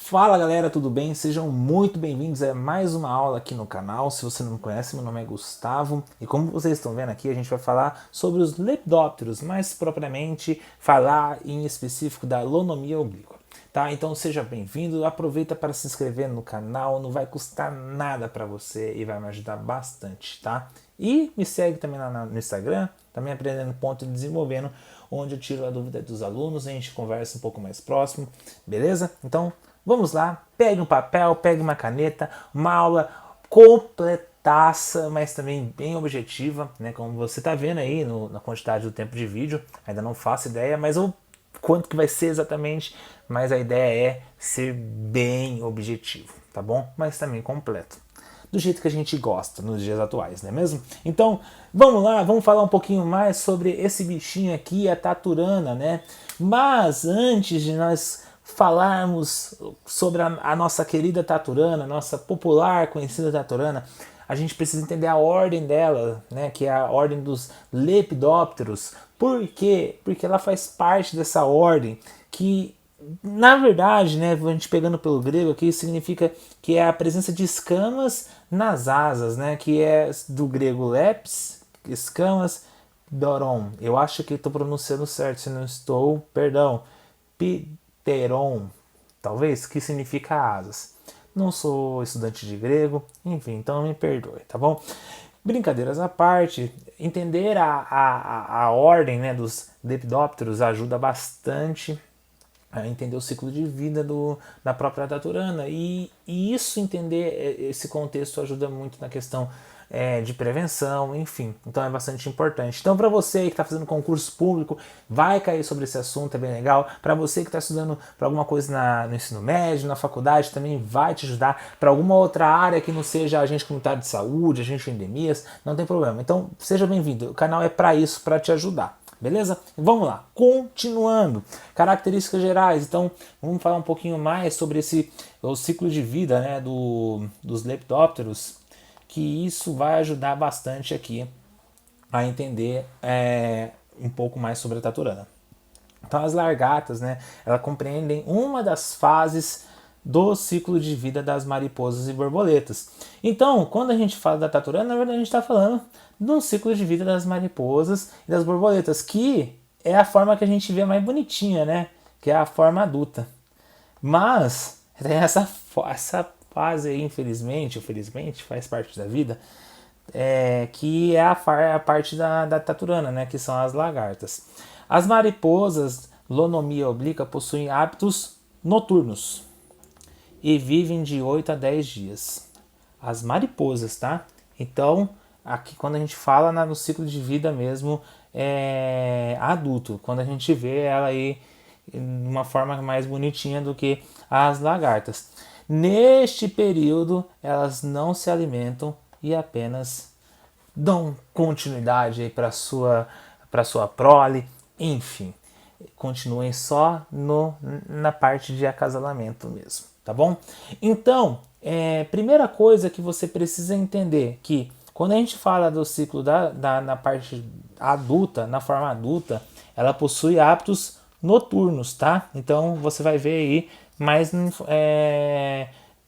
Fala galera, tudo bem? Sejam muito bem-vindos a mais uma aula aqui no canal. Se você não me conhece, meu nome é Gustavo e como vocês estão vendo aqui, a gente vai falar sobre os lepidópteros, mais propriamente falar em específico da lonomia oblíqua. Tá? Então seja bem-vindo, aproveita para se inscrever no canal, não vai custar nada para você e vai me ajudar bastante, tá? E me segue também lá no Instagram, também aprendendo ponto e desenvolvendo, onde eu tiro a dúvida dos alunos, a gente conversa um pouco mais próximo, beleza? Então vamos lá, pegue um papel, pegue uma caneta, uma aula completaça, mas também bem objetiva, né? Como você está vendo aí na quantidade do tempo de vídeo, ainda não faço ideia, mas o quanto que vai ser exatamente, mas a ideia é ser bem objetivo, tá bom? Mas também completo. Do jeito que a gente gosta nos dias atuais, não é mesmo? Então, vamos lá, vamos falar um pouquinho mais sobre esse bichinho aqui, a taturana, né? Mas antes de nós falarmos sobre a nossa querida taturana, nossa popular conhecida taturana, a gente precisa entender a ordem dela, né, que é a ordem dos lepidópteros. Por quê? Porque ela faz parte dessa ordem que, na verdade, né, a gente pegando pelo grego aqui, significa que é a presença de escamas nas asas, né, que é do grego leps, escamas, doron. Eu acho que estou pronunciando certo, se não estou, perdão. Pteron, talvez, que significa asas. Não sou estudante de grego, enfim, então me perdoe, tá bom? Brincadeiras à parte, entender a ordem, né, dos lepidópteros ajuda bastante a entender o ciclo de vida da própria taturana. E isso, entender esse contexto, ajuda muito na questão de prevenção, enfim. Então é bastante importante. Então, para você que está fazendo concurso público, vai cair sobre esse assunto, é bem legal. Para você que está estudando para alguma coisa no ensino médio, na faculdade, também vai te ajudar. Para alguma outra área que não seja agente comunitário de saúde, agente de endemias, não tem problema. Então, seja bem-vindo. O canal é para isso, para te ajudar. Beleza? Vamos lá, continuando. Características gerais. Então, vamos falar um pouquinho mais sobre o ciclo de vida, né, dos lepidópteros, que isso vai ajudar bastante aqui a entender um pouco mais sobre a taturana. Então, as largatas, né, elas compreendem uma das fases do ciclo de vida das mariposas e borboletas. Então, quando a gente fala da taturana, na verdade a gente está falando do ciclo de vida das mariposas e das borboletas, que é a forma que a gente vê mais bonitinha, né? Que é a forma adulta. Mas tem essa fase aí, infelizmente, ou felizmente, faz parte da vida, que é a parte da taturana, né? Que são as lagartas. As mariposas lonomia oblíqua possuem hábitos noturnos e vivem de 8 a 10 dias. As mariposas, tá? Então, aqui quando a gente fala no ciclo de vida mesmo adulto, quando a gente vê ela aí de uma forma mais bonitinha do que as lagartas. Neste período, elas não se alimentam e apenas dão continuidade para sua prole, enfim, continuem só na parte de acasalamento mesmo, tá bom? Então, primeira coisa que você precisa entender que quando a gente fala do ciclo na parte adulta, na forma adulta, ela possui hábitos noturnos, tá? Então você vai ver aí mais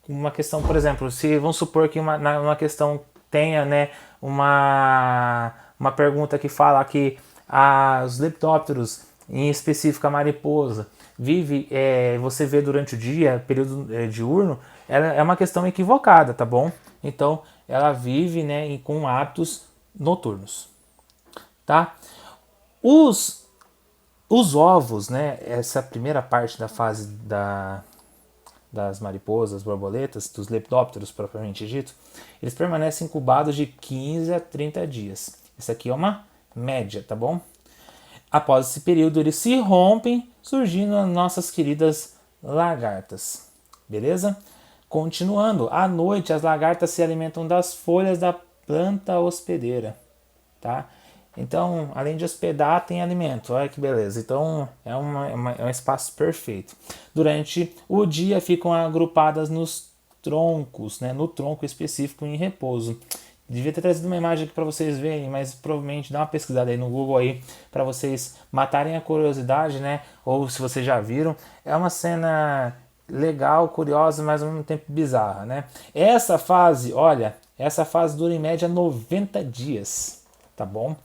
uma questão, por exemplo, se vamos supor que uma questão tenha, né, uma pergunta que fala que os lepidópteros, em específico a mariposa, você vê durante o dia, período diurno, ela é uma questão equivocada, tá bom? Então, ela vive, né, com hábitos noturnos, tá? Os ovos, né, essa primeira parte da fase das mariposas, borboletas, dos lepidópteros propriamente dito, eles permanecem incubados de 15 a 30 dias. Isso aqui é uma média, tá bom? Após esse período, eles se rompem, surgindo as nossas queridas lagartas. Beleza? Continuando, à noite as lagartas se alimentam das folhas da planta hospedeira, tá? Então, além de hospedar, tem alimento. Olha que beleza. Então, é um espaço perfeito. Durante o dia, ficam agrupadas nos troncos, né? No tronco específico em repouso. Devia ter trazido uma imagem aqui para vocês verem, mas provavelmente dá uma pesquisada aí no Google aí para vocês matarem a curiosidade, né? Ou se vocês já viram, é uma cena legal, curiosa, mas ao mesmo tempo bizarra, né? Essa fase, olha, essa fase dura em média 90 dias, tá bom?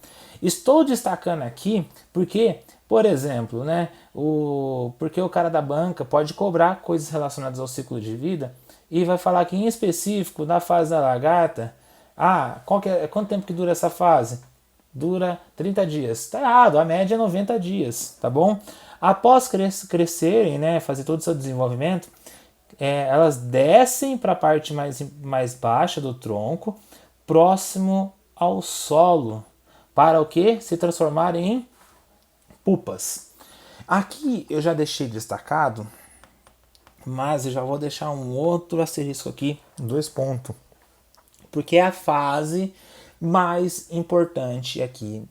Estou destacando aqui porque, por exemplo, né, porque o cara da banca pode cobrar coisas relacionadas ao ciclo de vida e vai falar que em específico na fase da lagarta, quanto tempo que dura essa fase? Dura 30 dias. Tá errado, a média é 90 dias, tá bom? Após crescerem, né, fazer todo o seu desenvolvimento, elas descem para a parte mais baixa do tronco, próximo ao solo, para o que? Se transformarem em pupas. Aqui eu já deixei destacado, mas eu já vou deixar um outro asterisco aqui, 2 pontos, porque é a fase mais importante aqui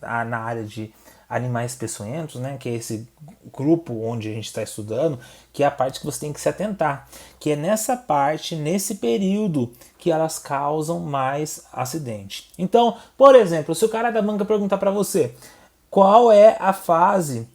na área de animais peçonhentos, né, que é esse grupo onde a gente está estudando, que é a parte que você tem que se atentar, que é nessa parte, nesse período, que elas causam mais acidente. Então, por exemplo, se o cara da banca perguntar para você qual é a fase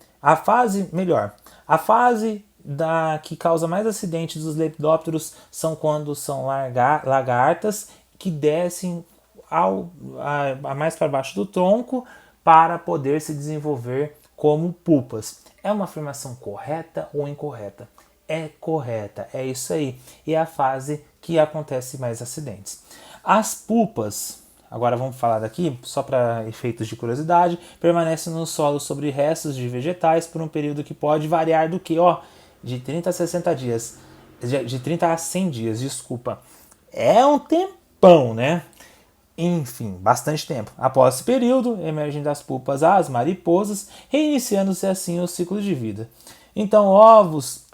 que causa mais acidentes dos lepidópteros são quando são lagartas que descem a mais para baixo do tronco para poder se desenvolver como pupas. É uma afirmação correta ou incorreta? É correta, é isso aí. E é a fase que acontece mais acidentes. As pupas, agora vamos falar daqui, só para efeitos de curiosidade, permanecem no solo sobre restos de vegetais por um período que pode variar do que, de 30 a 60 dias. De 30 a 100 dias, desculpa. É um tempão, né? Enfim, bastante tempo. Após esse período, emergem das pupas as mariposas, reiniciando-se assim o ciclo de vida. Então, ovos,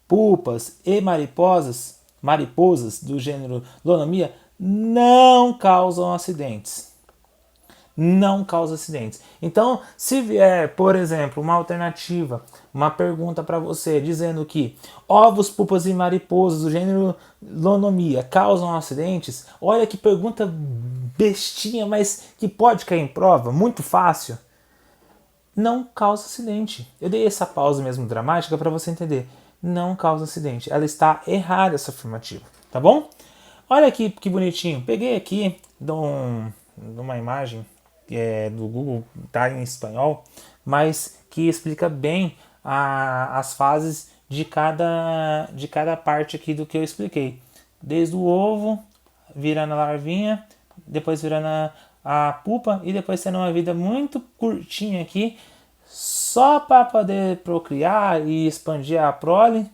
pupas e mariposas do gênero Lonomia, não causam acidentes. Não causa acidentes. Então, se vier, por exemplo, uma alternativa, uma pergunta para você dizendo que ovos, pupas e mariposas do gênero Lonomia causam acidentes, olha que pergunta bestinha, mas que pode cair em prova, muito fácil. Não causa acidente. Eu dei essa pausa mesmo dramática para você entender. Não causa acidente. Ela está errada, essa afirmativa, tá bom? Olha aqui que bonitinho. Peguei aqui de uma imagem do Google, tá em espanhol, mas que explica bem as fases de cada parte aqui do que eu expliquei. Desde o ovo, virando a larvinha, depois virando a pupa e depois tendo uma vida muito curtinha aqui, só para poder procriar e expandir a prole,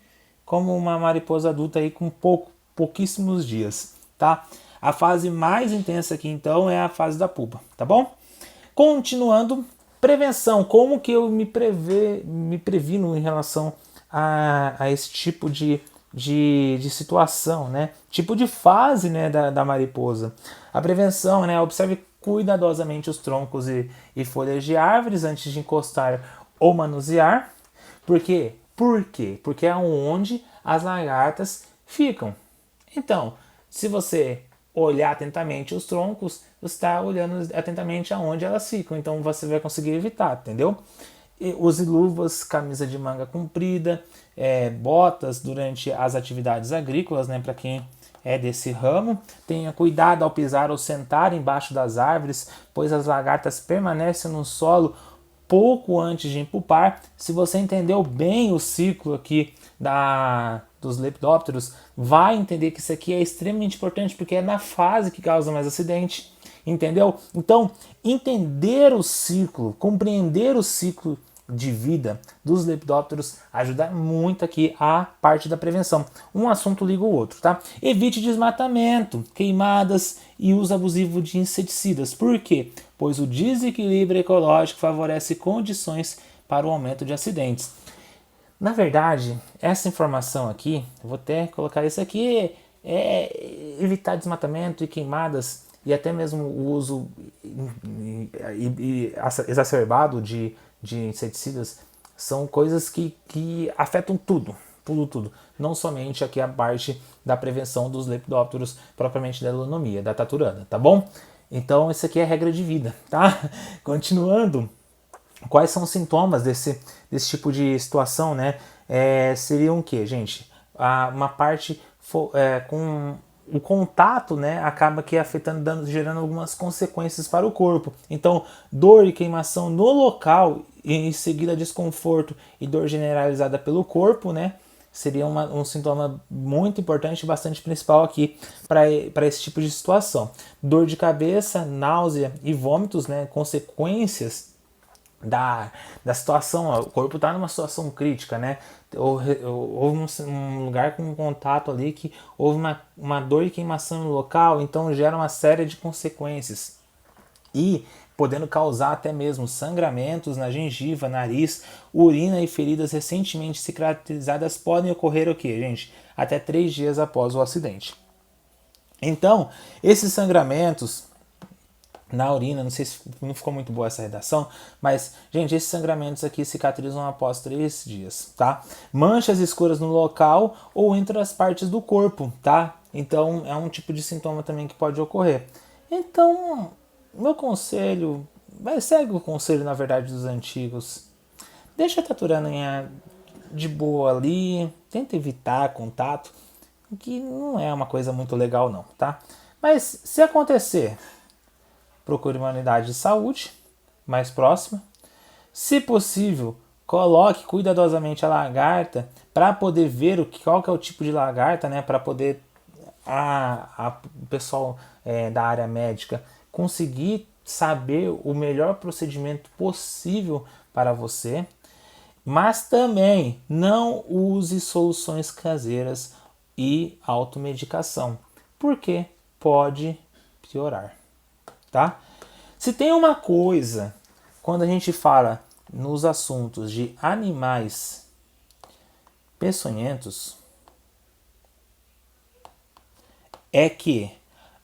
como uma mariposa adulta aí com pouquíssimos dias, tá? A fase mais intensa aqui então é a fase da pupa, tá bom? Continuando, prevenção, como que eu me previno em relação a esse tipo de situação, né? Tipo de fase, né, da mariposa. A prevenção, né? Observe cuidadosamente os troncos e folhas de árvores antes de encostar ou manusear. Por quê? Porque é onde as lagartas ficam. Então, se você olhar atentamente os troncos, você está olhando atentamente aonde elas ficam, então você vai conseguir evitar, entendeu? E use luvas, camisa de manga comprida, botas durante as atividades agrícolas, né, para quem é desse ramo. Tenha cuidado ao pisar ou sentar embaixo das árvores, pois as lagartas permanecem no solo pouco antes de empupar. Se você entendeu bem o ciclo aqui dos lepidópteros, vai entender que isso aqui é extremamente importante, porque é na fase que causa mais acidente, entendeu? Então, entender o ciclo, compreender o ciclo de vida dos lepidópteros ajuda muito aqui a parte da prevenção. Um assunto liga o outro, tá? Evite desmatamento, queimadas e uso abusivo de inseticidas. Por quê? Pois o desequilíbrio ecológico favorece condições para o aumento de acidentes. Na verdade, essa informação aqui, eu vou até colocar isso aqui, evitar desmatamento e queimadas e até mesmo o uso exacerbado de inseticidas são coisas que afetam tudo. Não somente aqui a parte da prevenção dos lepidópteros propriamente da Lonomia, da taturana, tá bom? Então, isso aqui é regra de vida, tá? Continuando, quais são os sintomas desse tipo de situação, né? seriam o que, gente? Uma parte com o contato, né, acaba que afetando, gerando algumas consequências para o corpo. Então, dor e queimação no local, e em seguida desconforto e dor generalizada pelo corpo, né, seria um sintoma muito importante e bastante principal aqui para esse tipo de situação. Dor de cabeça, náusea e vômitos, né, consequências da situação, ó, o corpo está numa situação crítica, né? Houve um lugar com um contato ali que houve uma dor e queimação no local, então gera uma série de consequências. E podendo causar até mesmo sangramentos na gengiva, nariz, urina e feridas recentemente cicatrizadas podem ocorrer o que, gente? Até 3 dias após o acidente. Então, esses sangramentos na urina, não sei se não ficou muito boa essa redação, mas, gente, esses sangramentos aqui cicatrizam após 3 dias, tá? Manchas escuras no local ou entre as partes do corpo, tá? Então, é um tipo de sintoma também que pode ocorrer. Então, meu conselho, segue o conselho, na verdade, dos antigos. Deixa a taturaninha de boa ali, tenta evitar contato, que não é uma coisa muito legal não, tá? Mas se acontecer, procure uma unidade de saúde mais próxima. Se possível, coloque cuidadosamente a lagarta para poder ver qual que é o tipo de lagarta, né? Para poder o pessoal da área médica conseguir saber o melhor procedimento possível para você. Mas também não use soluções caseiras e automedicação, porque pode piorar, tá? Se tem uma coisa, quando a gente fala nos assuntos de animais peçonhentos, é que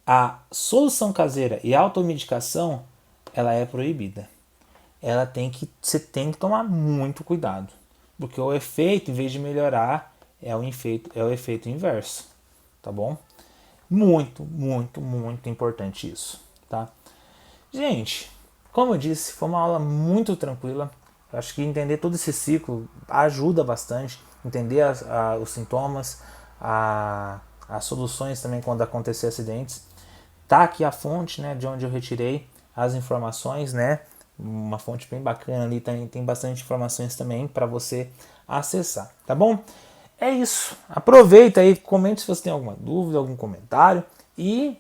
a solução caseira e a automedicação, ela é proibida. Você tem que tomar muito cuidado, porque o efeito, em vez de melhorar, é o efeito inverso, tá bom? Muito, muito, muito importante isso, tá? Gente, como eu disse, foi uma aula muito tranquila. Eu acho que entender todo esse ciclo ajuda bastante, entender os sintomas, as soluções também quando acontecer acidentes. Tá aqui a fonte, né, de onde eu retirei as informações, né? Uma fonte bem bacana ali, tem bastante informações também para você acessar, tá bom? É isso. Aproveita aí, comente se você tem alguma dúvida, algum comentário e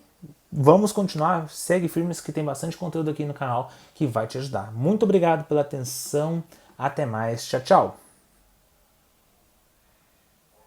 vamos continuar. Segue firmes que tem bastante conteúdo aqui no canal que vai te ajudar. Muito obrigado pela atenção. Até mais. Tchau, tchau.